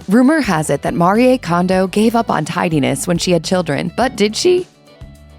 Rumor has it that Marie Kondo gave up on tidiness when she had children, but did she?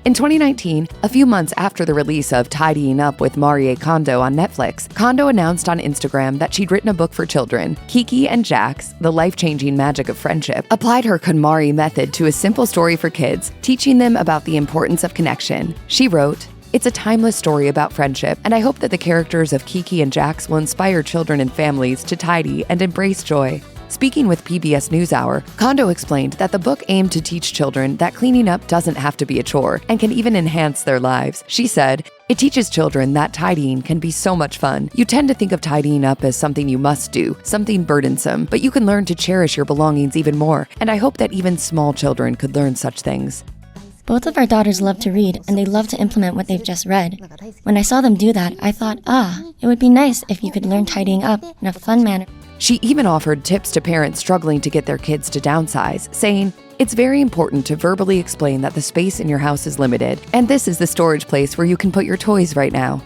In 2019, a few months after the release of Tidying Up with Marie Kondo on Netflix, Kondo announced on Instagram that she'd written a book for children. Kiki and Jax, The Life-Changing Magic of Friendship, applied her KonMari method to a simple story for kids, teaching them about the importance of connection. She wrote, "It's a timeless story about friendship, and I hope that the characters of Kiki and Jax will inspire children and families to tidy and embrace joy." Speaking with PBS NewsHour, Kondo explained that the book aimed to teach children that cleaning up doesn't have to be a chore and can even enhance their lives. She said, "It teaches children that tidying can be so much fun. You tend to think of tidying up as something you must do, something burdensome, but you can learn to cherish your belongings even more, and I hope that even small children could learn such things." Both of our daughters love to read, and they love to implement what they've just read. When I saw them do that, I thought, it would be nice if you could learn tidying up in a fun manner. She even offered tips to parents struggling to get their kids to downsize, saying, "It's very important to verbally explain that the space in your house is limited, and this is the storage place where you can put your toys right now."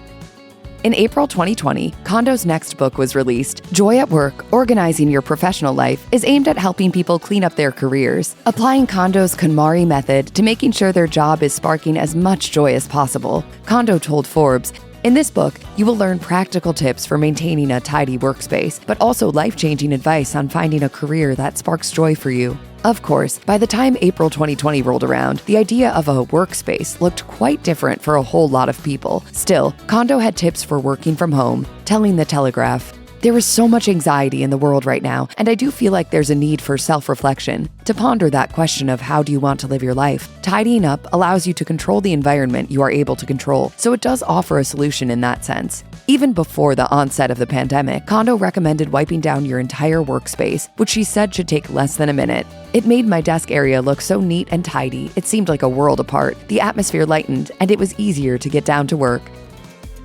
In April 2020, Kondo's next book was released. Joy at Work, Organizing Your Professional Life, is aimed at helping people clean up their careers, applying Kondo's KonMari method to making sure their job is sparking as much joy as possible. Kondo told Forbes, "In this book, you will learn practical tips for maintaining a tidy workspace, but also life-changing advice on finding a career that sparks joy for you." Of course, by the time April 2020 rolled around, the idea of a workspace looked quite different for a whole lot of people. Still, Kondo had tips for working from home, telling The Telegraph, "There is so much anxiety in the world right now, and I do feel like there's a need for self-reflection, to ponder that question of how do you want to live your life. Tidying up allows you to control the environment you are able to control, so it does offer a solution in that sense." Even before the onset of the pandemic, Kondo recommended wiping down your entire workspace, which she said should take less than a minute. "It made my desk area look so neat and tidy, it seemed like a world apart. The atmosphere lightened, and it was easier to get down to work."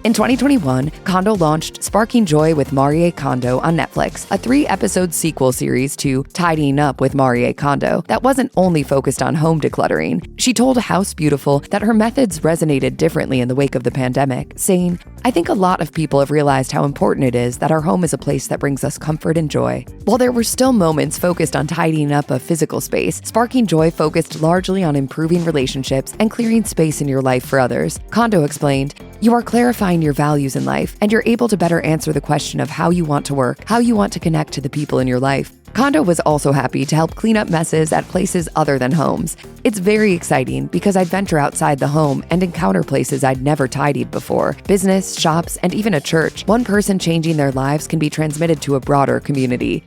In 2021, Kondo launched Sparking Joy with Marie Kondo on Netflix, a 3-episode sequel series to Tidying Up with Marie Kondo that wasn't only focused on home decluttering. She told House Beautiful that her methods resonated differently in the wake of the pandemic, saying, "I think a lot of people have realized how important it is that our home is a place that brings us comfort and joy." While there were still moments focused on tidying up a physical space, Sparking Joy focused largely on improving relationships and clearing space in your life for others. Kondo explained, "You are clarifying your values in life, and you're able to better answer the question of how you want to work, how you want to connect to the people in your life." Kondo was also happy to help clean up messes at places other than homes. "It's very exciting because I'd venture outside the home and encounter places I'd never tidied before. Business, shops, and even a church. One person changing their lives can be transmitted to a broader community."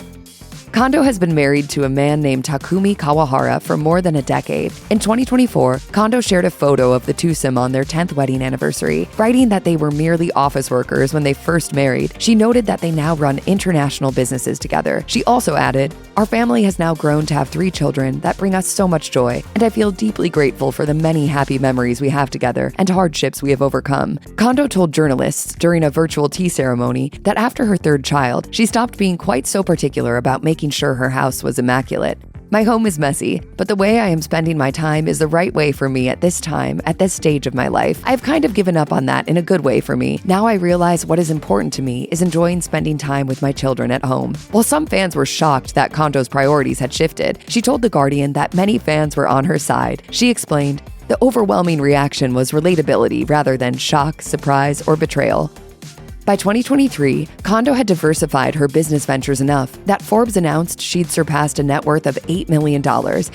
Kondo has been married to a man named Takumi Kawahara for more than a decade. In 2024, Kondo shared a photo of the twosome on their 10th wedding anniversary, writing that they were merely office workers when they first married. She noted that they now run international businesses together. She also added, "Our family has now grown to have 3 children that bring us so much joy, and I feel deeply grateful for the many happy memories we have together and hardships we have overcome." Kondo told journalists during a virtual tea ceremony that after her 3rd child, she stopped being quite so particular about making sure her house was immaculate. "My home is messy, but the way I am spending my time is the right way for me at this time, at this stage of my life. I've kind of given up on that in a good way for me. Now I realize what is important to me is enjoying spending time with my children at home." While some fans were shocked that Kondo's priorities had shifted, she told The Guardian that many fans were on her side. She explained, "The overwhelming reaction was relatability rather than shock, surprise, or betrayal." By 2023, Kondo had diversified her business ventures enough that Forbes announced she'd surpassed a net worth of $8 million.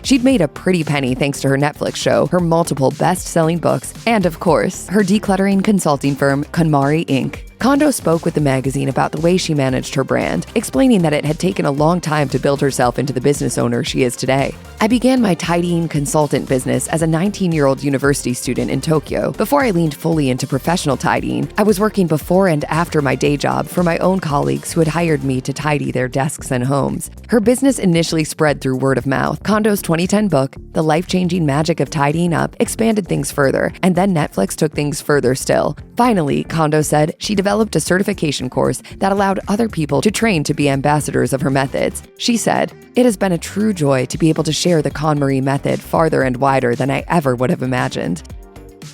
She'd made a pretty penny thanks to her Netflix show, her multiple best-selling books, and of course, her decluttering consulting firm, KonMari Inc. Kondo spoke with the magazine about the way she managed her brand, explaining that it had taken a long time to build herself into the business owner she is today. "I began my tidying consultant business as a 19-year-old university student in Tokyo. Before I leaned fully into professional tidying, I was working before and after my day job for my own colleagues who had hired me to tidy their desks and homes." Her business initially spread through word of mouth. Kondo's 2010 book, The Life-Changing Magic of Tidying Up, expanded things further, and then Netflix took things further still. Finally, Kondo said she developed a certification course that allowed other people to train to be ambassadors of her methods. She said, "It has been a true joy to be able to share the KonMari method farther and wider than I ever would have imagined."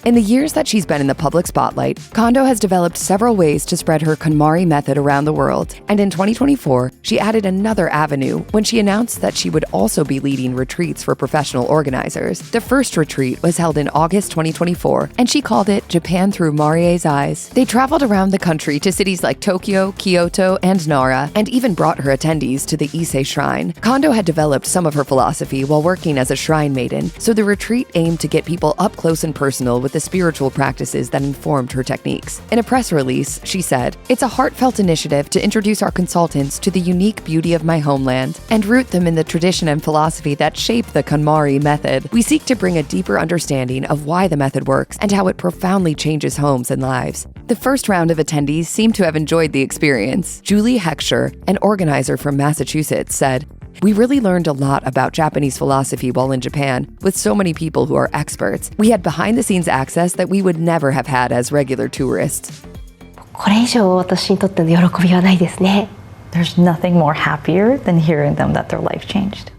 In the years that she's been in the public spotlight, Kondo has developed several ways to spread her KonMari method around the world. And in 2024, she added another avenue when she announced that she would also be leading retreats for professional organizers. The first retreat was held in August 2024, and she called it Japan Through Marie's Eyes. They traveled around the country to cities like Tokyo, Kyoto, and Nara, and even brought her attendees to the Ise Shrine. Kondo had developed some of her philosophy while working as a shrine maiden, so the retreat aimed to get people up close and personal with the spiritual practices that informed her techniques. In a press release, she said, "It's a heartfelt initiative to introduce our consultants to the unique beauty of my homeland and root them in the tradition and philosophy that shape the KonMari method. We seek to bring a deeper understanding of why the method works and how it profoundly changes homes and lives." The first round of attendees seemed to have enjoyed the experience. Julie Heckscher, an organizer from Massachusetts, said, "We really learned a lot about Japanese philosophy while in Japan, with so many people who are experts. We had behind-the-scenes access that we would never have had as regular tourists." これ以上私にとっての喜びはないですね。There's nothing more happier than hearing them that their life changed.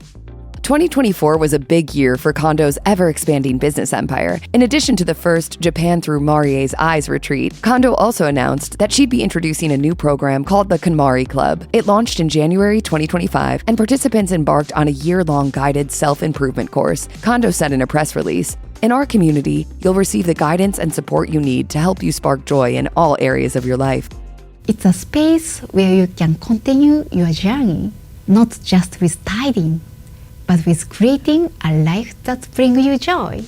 2024 was a big year for Kondo's ever-expanding business empire. In addition to the first Japan Through Marie's Eyes retreat, Kondo also announced that she'd be introducing a new program called the KonMari Club. It launched in January 2025, and participants embarked on a year-long guided self-improvement course. Kondo said in a press release, "In our community, you'll receive the guidance and support you need to help you spark joy in all areas of your life." It's a space where you can continue your journey, not just with tidying, but with creating a life that brings you joy.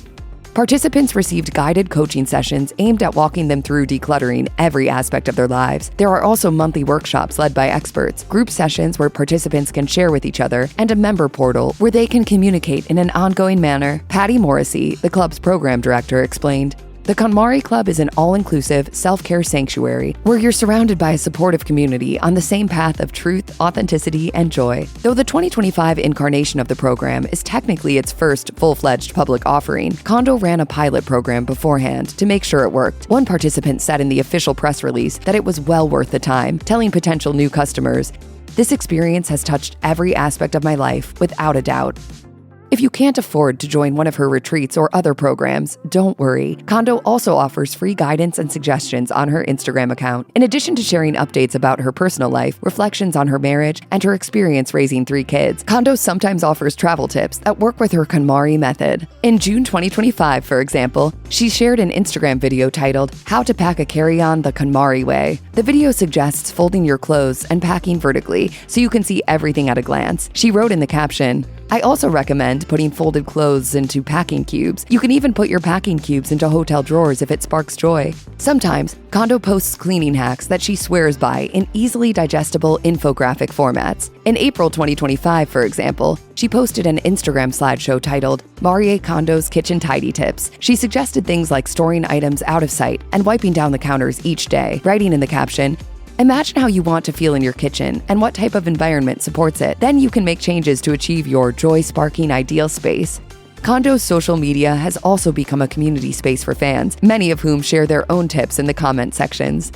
Participants received guided coaching sessions aimed at walking them through decluttering every aspect of their lives. There are also monthly workshops led by experts, group sessions where participants can share with each other, and a member portal where they can communicate in an ongoing manner. Patty Morrissey, the club's program director, explained, "The KonMari Club is an all-inclusive self-care sanctuary where you're surrounded by a supportive community on the same path of truth, authenticity, and joy." Though the 2025 incarnation of the program is technically its first full-fledged public offering, Kondo ran a pilot program beforehand to make sure it worked. One participant said in the official press release that it was well worth the time, telling potential new customers, "This experience has touched every aspect of my life, without a doubt." If you can't afford to join one of her retreats or other programs, don't worry. Kondo also offers free guidance and suggestions on her Instagram account. In addition to sharing updates about her personal life, reflections on her marriage, and her experience raising 3 kids, Kondo sometimes offers travel tips that work with her KonMari method. In June 2025, for example, she shared an Instagram video titled, "How to Pack a Carry-On the KonMari Way." The video suggests folding your clothes and packing vertically so you can see everything at a glance. She wrote in the caption, "I also recommend putting folded clothes into packing cubes. You can even put your packing cubes into hotel drawers if it sparks joy." Sometimes, Kondo posts cleaning hacks that she swears by in easily digestible infographic formats. In April 2025, for example, she posted an Instagram slideshow titled Marie Kondo's Kitchen Tidy Tips. She suggested things like storing items out of sight and wiping down the counters each day, writing in the caption, "Imagine how you want to feel in your kitchen and what type of environment supports it. Then you can make changes to achieve your joy-sparking ideal space." Kondo's social media has also become a community space for fans, many of whom share their own tips in the comment sections.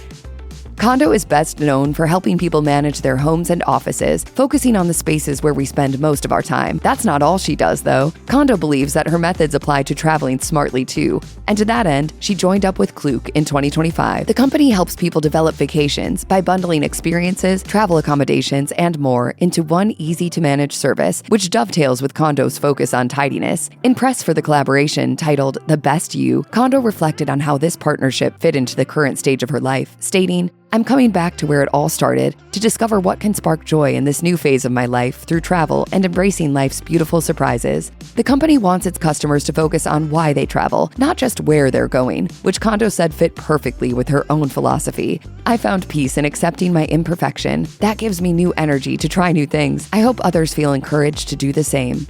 Kondo is best known for helping people manage their homes and offices, focusing on the spaces where we spend most of our time. That's not all she does, though. Kondo believes that her methods apply to traveling smartly, too. And to that end, she joined up with Klook in 2025. The company helps people develop vacations by bundling experiences, travel accommodations, and more into one easy-to-manage service, which dovetails with Kondo's focus on tidiness. In press for the collaboration titled The Best You, Kondo reflected on how this partnership fit into the current stage of her life, stating, "I'm coming back to where it all started, to discover what can spark joy in this new phase of my life through travel and embracing life's beautiful surprises." The company wants its customers to focus on why they travel, not just where they're going, which Kondo said fit perfectly with her own philosophy. "I found peace in accepting my imperfection. That gives me new energy to try new things. I hope others feel encouraged to do the same."